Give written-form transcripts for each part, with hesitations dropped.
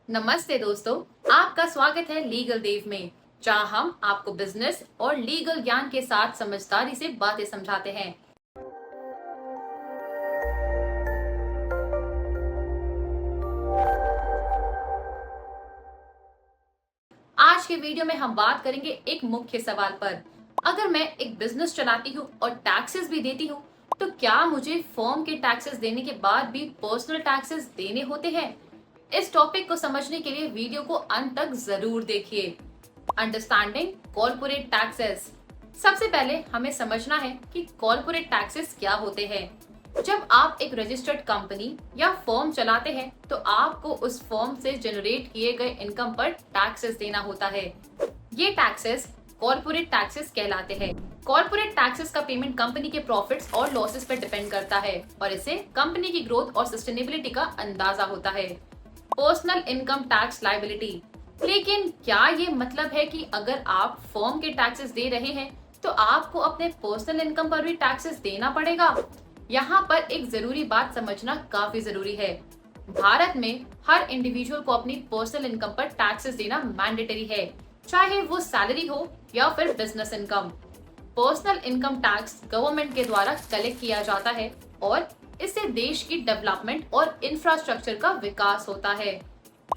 नमस्ते दोस्तों, आपका स्वागत है लीगल देव में, जहां हम आपको बिजनेस और लीगल ज्ञान के साथ समझदारी से बातें समझाते हैं। आज के वीडियो में हम बात करेंगे एक मुख्य सवाल पर। अगर मैं एक बिजनेस चलाती हूँ और टैक्सेस भी देती हूँ, तो क्या मुझे फर्म के टैक्सेस देने के बाद भी पर्सनल टैक्सेस देने होते हैं? इस टॉपिक को समझने के लिए वीडियो को अंत तक जरूर देखिए। Understanding corporate taxes. सबसे पहले हमें समझना है कि कॉर्पोरेट टैक्सेस क्या होते हैं। जब आप एक रजिस्टर्ड कंपनी या फर्म चलाते हैं, तो आपको उस फर्म से जनरेट किए गए इनकम पर टैक्सेस देना होता है। ये टैक्सेस कॉर्पोरेट टैक्सेस कहलाते हैं। कॉर्पोरेट टैक्सेस का पेमेंट कंपनी के प्रॉफिट्स और लॉसेस पर डिपेंड करता है और इससे कंपनी की ग्रोथ और सस्टेनेबिलिटी का अंदाजा होता है। Personal income tax liability. लेकिन क्या ये मतलब है कि अगर आप फर्म के टैक्सेस दे रहे हैं, तो आपको अपने पर्सनल इनकम पर भी टैक्सेस देना पड़ेगा? यहाँ पर एक जरूरी बात समझना काफी जरूरी है। भारत में हर इंडिविजुअल को अपनी पर्सनल इनकम पर टैक्सेस देना मैंडेटरी है, चाहे वो सैलरी हो या फिर business income. Personal income tax government के द्वारा कलेक्ट किया जाता है और इससे देश की डेवलपमेंट और इंफ्रास्ट्रक्चर का विकास होता है।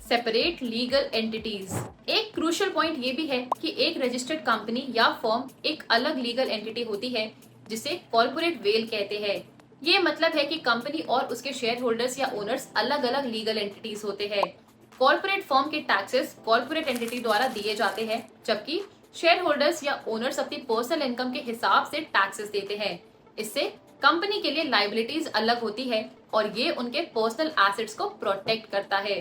Separate legal entities. एक क्रूशियल पॉइंट ये भी है कि एक रजिस्टर्ड कंपनी या फर्म एक अलग लीगल एंटिटी होती है, जिसे कॉर्पोरेट वेल कहते हैं। ये मतलब है कि कंपनी और उसके शेयर होल्डर्स या ओनर्स अलग अलग लीगल एंटिटीज होते हैं। कॉर्पोरेट फर्म के टैक्सेस कॉर्पोरेट एंटिटी द्वारा दिए जाते हैं, जबकि शेयर होल्डर्स या ओनर्स अपनी पर्सनल इनकम के हिसाब से टैक्सेस देते हैं। इससे कंपनी के लिए लायबिलिटीज अलग होती है और ये उनके पर्सनल एसेट्स को प्रोटेक्ट करता है।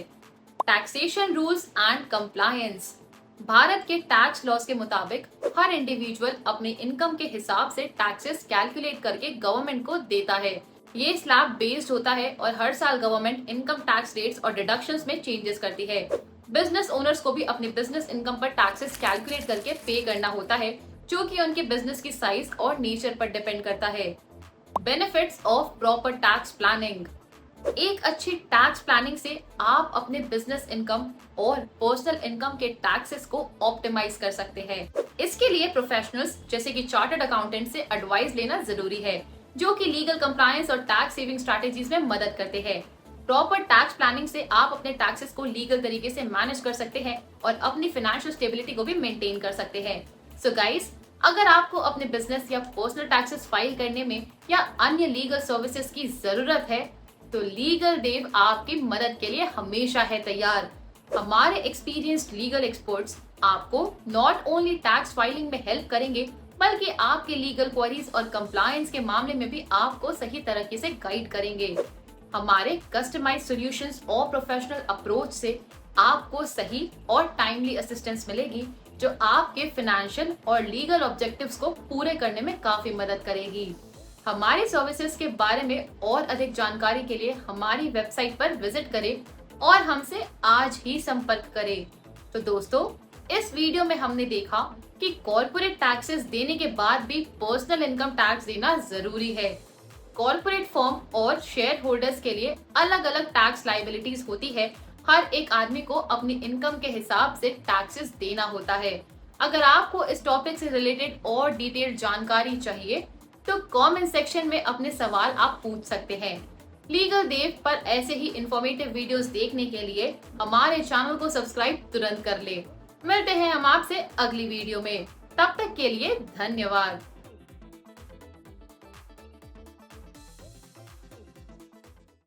Taxation rules and compliance. Bharat के टैक्स लॉज के मुताबिक हर इंडिविजुअल अपनी इनकम के हिसाब से टैक्सेस कैलकुलेट करके गवर्नमेंट को देता है। ये स्लैब बेस्ड होता है और हर साल गवर्नमेंट इनकम टैक्स रेट्स और डिडक्शंस में चेंजेस करती है। बिजनेस ओनर्स को भी अपनी बिजनेस इनकम पर टैक्सेस कैलकुलेट करके पे करना होता है, जो कि उनके बिजनेस की साइज और नेचर पर डिपेंड करता है। Benefits of proper tax planning. एक अच्छी टैक्स प्लानिंग से आप अपने बिजनेस इनकम और पर्सनल इनकम के टैक्सेस को ऑप्टिमाइज कर सकते हैं। इसके लिए प्रोफेशनल्स जैसे कि चार्टर्ड अकाउंटेंट से एडवाइस लेना जरूरी है, जो कि लीगल कंप्लायंस और टैक्स सेविंग स्ट्रैटेजीज में मदद करते हैं। प्रॉपर टैक्स प्लानिंग से आप अपने टैक्सेस को लीगल तरीके से मैनेज कर सकते हैं और अपनी फाइनेंशियल स्टेबिलिटी को भी मेंटेन कर सकते हैं। सो गाइस, अगर आपको अपने बिजनेस या पर्सनल टैक्सेस फाइल करने में या अन्य लीगल सर्विसेज की जरूरत है, तो लीगल देव आपकी मदद के लिए हमेशा है तैयार। हमारे एक्सपीरियंस्ड लीगल एक्सपर्ट्स आपको नॉट ओनली टैक्स फाइलिंग में हेल्प करेंगे, बल्कि आपके लीगल क्वेरीज और कंप्लायंस के मामले में भी आपको सही तरीके से गाइड करेंगे। हमारे कस्टमाइज्ड सॉल्यूशंस और प्रोफेशनल अप्रोच से आपको सही और टाइमली असिस्टेंस मिलेगी, जो आपके फाइनेंशियल और लीगल ऑब्जेक्टिव्स को पूरे करने में काफी मदद करेगी। हमारी सर्विसेज के बारे में और अधिक जानकारी के लिए हमारी वेबसाइट पर विजिट करें और हमसे आज ही संपर्क करें। तो दोस्तों, इस वीडियो में हमने देखा कि कॉर्पोरेट टैक्सेस देने के बाद भी पर्सनल इनकम टैक्स देना जरूरी है। कॉर्पोरेट फर्म और शेयर होल्डर्स के लिए अलग अलग टैक्स लायबिलिटीज होती है। हर एक आदमी को अपनी इनकम के हिसाब से टैक्सेस देना होता है। अगर आपको इस टॉपिक से रिलेटेड और डिटेल्ड जानकारी चाहिए, तो कमेंट सेक्शन में अपने सवाल आप पूछ सकते हैं। लीगल देव पर ऐसे ही इंफॉर्मेटिव वीडियोस देखने के लिए हमारे चैनल को सब्सक्राइब तुरंत कर ले। मिलते हैं हम आपसे अगली वीडियो में। तब तक के लिए धन्यवाद।